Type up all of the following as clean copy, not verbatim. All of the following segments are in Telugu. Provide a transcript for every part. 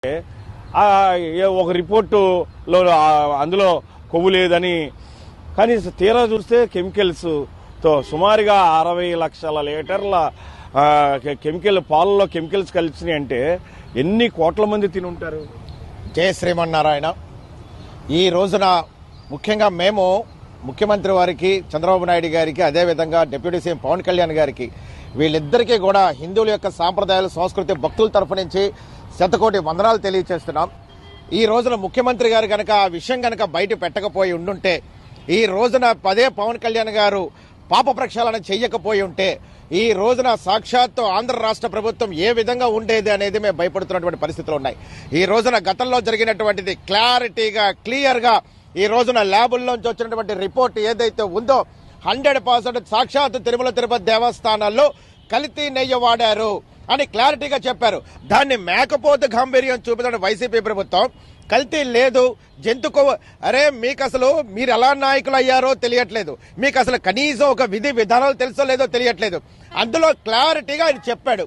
ఒక రిపోర్టులో అందులో కొవ్వు లేదని, కానీ తీరా చూస్తే కెమికల్స్తో సుమారుగా 60 లక్షల లీటర్ల పాలలో కెమికల్స్ కలిసినాయి అంటే ఎన్ని కోట్ల మంది తిని ఉంటారు? జయ శ్రీమన్నారాయణ. ఈ రోజున ముఖ్యంగా మేము ముఖ్యమంత్రి వారికి, చంద్రబాబు నాయుడు గారికి, అదేవిధంగా డిప్యూటీ సీఎం పవన్ కళ్యాణ్ గారికి, వీళ్ళిద్దరికీ కూడా హిందువుల యొక్క సాంప్రదాయాలు, సంస్కృతి, భక్తుల తరఫు నుంచి శతకోటి వందనాలు తెలియజేస్తున్నాం. ఈ రోజున ముఖ్యమంత్రి గారు కనుక ఆ విషయం కనుక బయట పెట్టకపోయి ఉండుంటే, ఈ రోజున పవన్ కళ్యాణ్ గారు పాప ప్రక్షాళన చెయ్యకపోయి ఉంటే, ఈ రోజున సాక్షాత్తు ఆంధ్ర రాష్ట్ర ప్రభుత్వం ఏ విధంగా ఉండేది అనేది మేము భయపడుతున్నటువంటి పరిస్థితులు ఉన్నాయి. ఈ రోజున గతంలో జరిగినటువంటిది క్లారిటీగా, క్లియర్గా ఈ రోజున ల్యాబుల్లోంచి వచ్చినటువంటి రిపోర్ట్ ఏదైతే ఉందో 100% సాక్షాత్తు తిరుమల తిరుపతి దేవస్థానాల్లో కల్తీ నెయ్యి వాడారు అని క్లారిటీగా చెప్పారు. దాన్ని మేకపోతే గాంభీర్యం చూపుతున్న వైసీపీ ప్రభుత్వం కల్తీ లేదు, జంతుకో, అరే మీకు అసలు మీరు ఎలా నాయకులు అయ్యారో తెలియట్లేదు, మీకు అసలు కనీసం ఒక విధి విధానాలు తెలుసో లేదో తెలియట్లేదు. అందులో క్లారిటీగా ఆయన చెప్పాడు.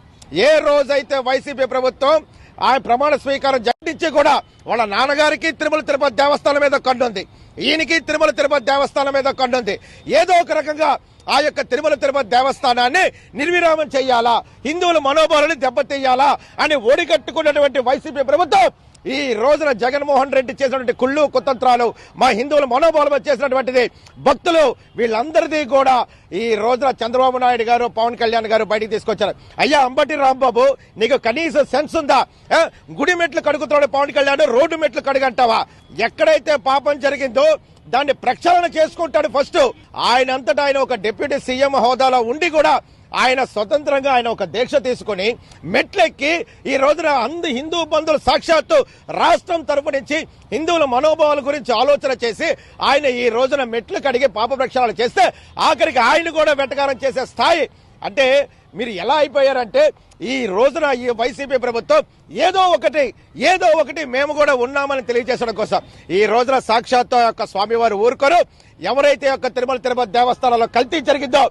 ఏ రోజైతే వైసీపీ ప్రభుత్వం ఆయన ప్రమాణ స్వీకారం జరిగించి కూడా వాళ్ళ నాన్నగారికి తిరుమల తిరుపతి దేవస్థానం మీద కన్నుంది, ఈయనకి తిరుమల తిరుపతి దేవస్థానం మీద కన్నుంది. ఏదో ఒక రకంగా ఆ యొక్క తిరుమల తిరుపతి దేవస్థానాన్ని నిర్విరామం చేయాలా, హిందువుల మనోభావాలను దెబ్బతీయాలా అని ఓడికట్టుకున్నటువంటి వైసీపీ ప్రభుత్వం ఈ రోజున జగన్మోహన్ రెడ్డి చేసినటువంటి కుళ్ళు కుతంత్రాలు, మా హిందువుల మనోభావం చేసినటువంటిది, భక్తులు వీళ్ళందరిది కూడా ఈ రోజున చంద్రబాబు నాయుడు గారు, పవన్ కళ్యాణ్ గారు బయటికి తీసుకొచ్చారు. అయ్యా అంబటి రాంబాబు, నీకు కనీసం సెన్స్ ఉందా? గుడి మెట్లు కడుగుతున్నాడు పవన్ కళ్యాణ్, రోడ్డు మెట్లు కడుగంటావా? ఎక్కడైతే పాపం జరిగిందో దాన్ని ప్రక్షాళన చేసుకుంటాడు ఫస్ట్. ఆయన అంతటా ఆయన ఒక డిప్యూటీ సీఎం హోదాలో ఉండి కూడా ఆయన స్వతంత్రంగా ఆయన ఒక దీక్ష తీసుకుని మెట్లెక్కి ఈ రోజున హిందూ బంధువులు సాక్షాత్తు రాష్ట్రం తరపు నుంచి హిందువుల మనోభావాల గురించి ఆలోచన చేసి ఆయన ఈ రోజున మెట్లు కడిగి పాప ప్రక్షాళన చేస్తే ఆఖరికి ఆయన కూడా వెటకారం చేసే స్థాయి. అంటే మీరు ఎలా అయిపోయారంటే ఈ రోజున ఈ వైసీపీ ప్రభుత్వం ఏదో ఒకటి మేము కూడా ఉన్నామని తెలియజేసడం కోసం ఈ రోజున సాక్షాత్తు యొక్క స్వామివారు ఊరుకోరు. ఎవరైతే యొక్క తిరుమల తిరుపతి దేవస్థానంలో కల్తీ జరిగిందో,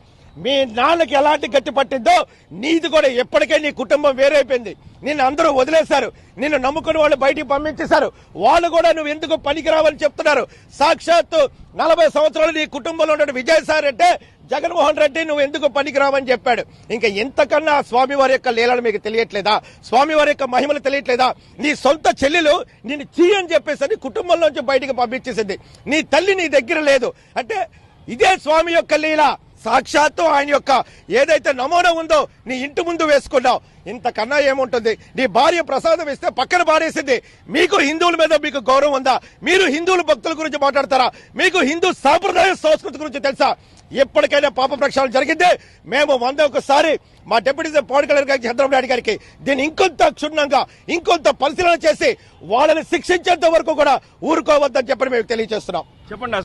మీ నాన్నకి ఎలాంటి గట్టి పట్టిందో నీది కూడా ఎప్పటికే నీ కుటుంబం వేరైపోయింది. నిన్ను అందరూ వదిలేశారు, నిన్ను నమ్ముకుని వాళ్ళు బయటికి పంపించేశారు. వాళ్ళు కూడా నువ్వు ఎందుకు పనికిరావని చెప్తున్నారు. సాక్షాత్తు 40 సంవత్సరాలు నీ కుటుంబంలో ఉన్న విజయసాయి రెడ్డి, జగన్మోహన్ రెడ్డి నువ్వు ఎందుకు పనికిరావని చెప్పాడు. ఇంకా ఎంతకన్నా స్వామివారి యొక్క లీలలు మీకు తెలియట్లేదా? స్వామివారి యొక్క మహిమలు తెలియట్లేదా? నీ సొంత చెల్లెలు నిన్ను చీ అని చెప్పేసి కుటుంబంలోంచి బయటికి పంపించేసింది. నీ తల్లి నీ దగ్గర లేదు అంటే ఇదే స్వామి యొక్క లీల. సాక్షాత్తు ఆయన యొక్క ఏదైతే నమూనా ఉందో నీ ఇంటి ముందు వేసుకున్నావు. ఇంతకన్నా ఏముంటుంది? నీ భార్య ప్రసాదం ఇస్తే పక్కన పారేసింది. మీకు హిందువుల మీద మీకు గౌరవం ఉందా? మీరు హిందువుల భక్తుల గురించి మాట్లాడతారా? మీకు హిందూ సాంప్రదాయ సంస్కృతి గురించి తెలుసా? ఎప్పటికైనా పాప ప్రక్షాళన జరిగింది. మేము 100 మా డిప్యూటీ సీఎం పవన్ కళ్యాణ్ గారికి, చంద్రబాబు నాయుడు గారికి దీన్ని ఇంకొంత క్షుణ్ణంగా ఇంకొంత పరిశీలన చేసి వాళ్ళని శిక్షించేంత వరకు కూడా ఊరుకోవద్దని చెప్పని మేము తెలియజేస్తున్నాం. చెప్పండి.